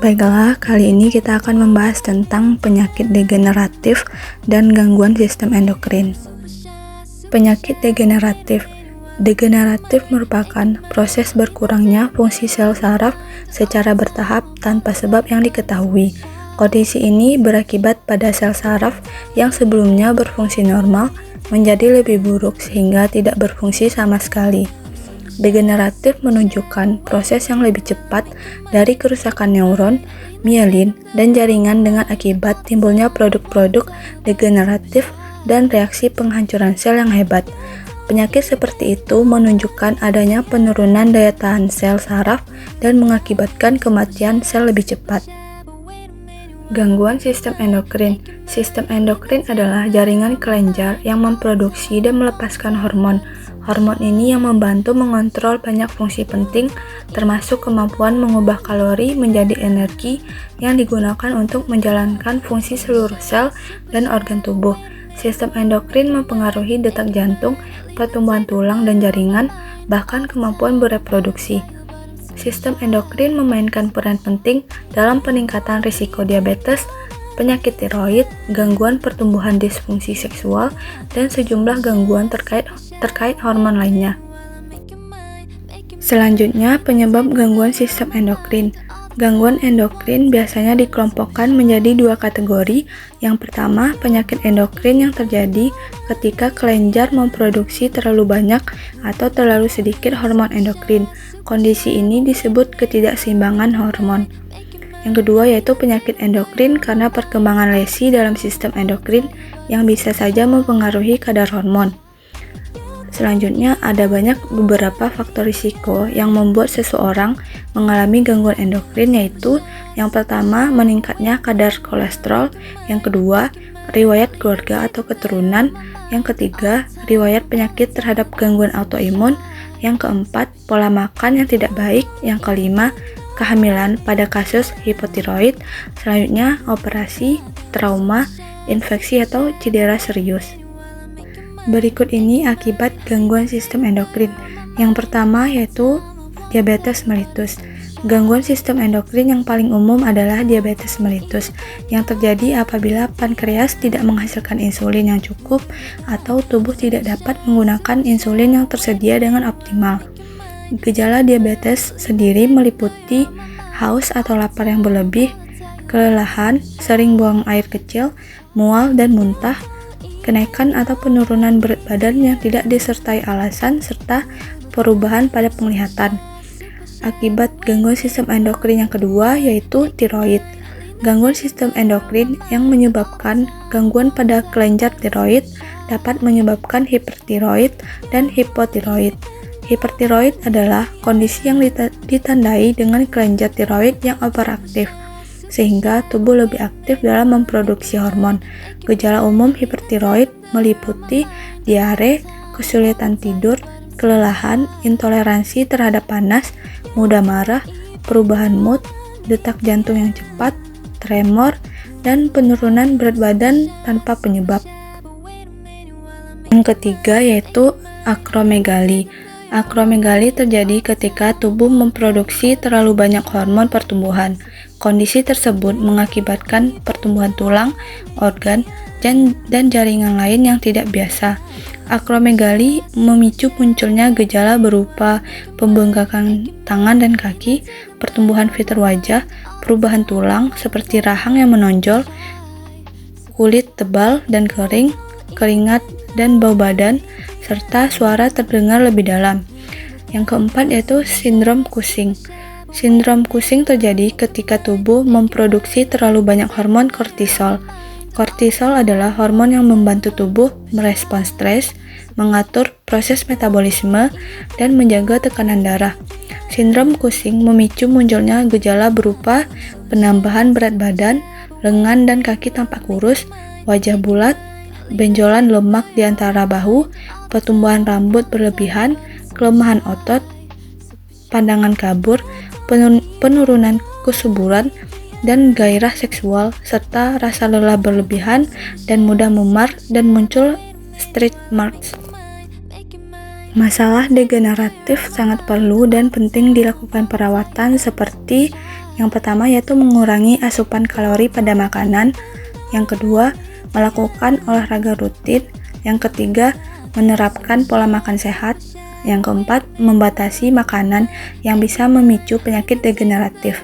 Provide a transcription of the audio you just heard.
Baiklah, kali ini kita akan membahas tentang penyakit degeneratif dan gangguan sistem endokrin. Penyakit degeneratif. Degeneratif merupakan proses berkurangnya fungsi sel saraf secara bertahap tanpa sebab yang diketahui. Kondisi ini berakibat pada sel saraf yang sebelumnya berfungsi normal menjadi lebih buruk sehingga tidak berfungsi sama sekali. Degeneratif menunjukkan proses yang lebih cepat dari kerusakan neuron, mielin, dan jaringan dengan akibat timbulnya produk-produk degeneratif dan reaksi penghancuran sel yang hebat. Penyakit seperti itu menunjukkan adanya penurunan daya tahan sel saraf dan mengakibatkan kematian sel lebih cepat. Gangguan sistem endokrin. Sistem endokrin adalah jaringan kelenjar yang memproduksi dan melepaskan hormon. Hormon ini yang membantu mengontrol banyak fungsi penting, termasuk kemampuan mengubah kalori menjadi energi yang digunakan untuk menjalankan fungsi seluruh sel dan organ tubuh. Sistem endokrin mempengaruhi detak jantung, pertumbuhan tulang dan jaringan, bahkan kemampuan bereproduksi. Sistem endokrin memainkan peran penting dalam peningkatan risiko diabetes, penyakit tiroid, gangguan pertumbuhan disfungsi seksual, dan sejumlah gangguan terkait hormon lainnya. Selanjutnya, penyebab gangguan sistem endokrin. Gangguan endokrin biasanya dikelompokkan menjadi dua kategori. Yang pertama, penyakit endokrin yang terjadi ketika kelenjar memproduksi terlalu banyak atau terlalu sedikit hormon endokrin. Kondisi ini disebut ketidakseimbangan hormon. Yang kedua yaitu penyakit endokrin karena perkembangan lesi dalam sistem endokrin yang bisa saja mempengaruhi kadar hormon. Selanjutnya, ada beberapa faktor risiko yang membuat seseorang mengalami gangguan endokrin, yaitu yang pertama, meningkatnya kadar kolesterol, yang kedua, riwayat keluarga atau keturunan, yang ketiga, riwayat penyakit terhadap gangguan autoimun, yang keempat, pola makan yang tidak baik, yang kelima, kehamilan pada kasus hipotiroid, selanjutnya operasi, trauma, infeksi atau cedera serius. Berikut ini akibat gangguan sistem endokrin. Yang pertama yaitu diabetes mellitus. Gangguan sistem endokrin yang paling umum adalah diabetes mellitus yang terjadi apabila pankreas tidak menghasilkan insulin yang cukup atau tubuh tidak dapat menggunakan insulin yang tersedia dengan optimal. Gejala diabetes sendiri meliputi haus atau lapar yang berlebih, kelelahan, sering buang air kecil, mual dan muntah, kenaikan atau penurunan berat badan yang tidak disertai alasan, serta perubahan pada penglihatan. Akibat gangguan sistem endokrin yang kedua yaitu tiroid. Gangguan sistem endokrin yang menyebabkan gangguan pada kelenjar tiroid dapat menyebabkan hipertiroid dan hipotiroid. Hipertiroid adalah kondisi yang ditandai dengan kelenjar tiroid yang overaktif, sehingga tubuh lebih aktif dalam memproduksi hormon. Gejala umum hipertiroid meliputi diare, kesulitan tidur, kelelahan, intoleransi terhadap panas, mudah marah, perubahan mood, detak jantung yang cepat, tremor, dan penurunan berat badan tanpa penyebab. Yang ketiga yaitu akromegali. Akromegali terjadi ketika tubuh memproduksi terlalu banyak hormon pertumbuhan. Kondisi tersebut mengakibatkan pertumbuhan tulang, organ, dan jaringan lain yang tidak biasa. Akromegali memicu munculnya gejala berupa pembengkakan tangan dan kaki, pertumbuhan fitur wajah, perubahan tulang seperti rahang yang menonjol, kulit tebal dan kering, keringat dan bau badan, serta suara terdengar lebih dalam. Yang keempat yaitu sindrom Cushing. Sindrom Cushing terjadi ketika tubuh memproduksi terlalu banyak hormon kortisol. Kortisol adalah hormon yang membantu tubuh merespons stres, mengatur proses metabolisme, dan menjaga tekanan darah. Sindrom Cushing memicu munculnya gejala berupa penambahan berat badan, lengan dan kaki tampak kurus, wajah bulat, benjolan lemak di antara bahu, pertumbuhan rambut berlebihan, kelemahan otot, pandangan kabur, penurunan kesuburan, dan gairah seksual, serta rasa lelah berlebihan dan mudah memar dan muncul stretch marks. Masalah degeneratif sangat perlu dan penting dilakukan perawatan seperti Yang pertama yaitu mengurangi asupan kalori pada makanan. Yang kedua, melakukan olahraga rutin. Yang ketiga, menerapkan pola makan sehat. Yang keempat, membatasi makanan yang bisa memicu penyakit degeneratif.